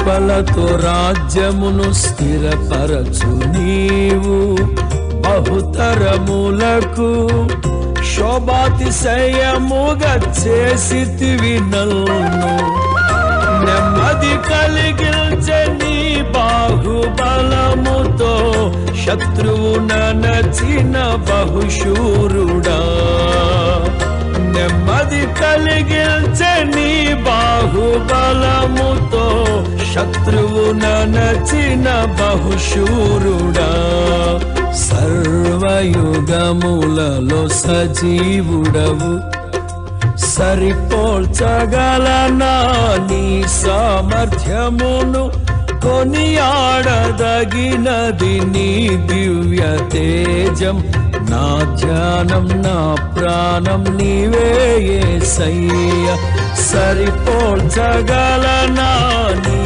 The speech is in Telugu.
కృపలతో రాజ్యమును స్థిరపరచు నీవు, బహుతరములకు శోభాతిశయముగా చేసితివి నన్ను. నెమ్మది కలిగించే నీ బాహుబలముతో శత్రువు నచిన బహుశూరుడా. నెమ్మది కలిగించే నీ బాహుబలముతో శత్రువు నచిన బహుశూరుడా. సర్వయుగములలో సజీవుడవు, సరిపోల్చగలనా నీ సామర్థ్యమును, కొనియాడదగినది నీ దివ్య తేజం. నా ధ్యానం నా ప్రాణం నీవే యేసయ్యా, సరిపోల్చగలనా నీ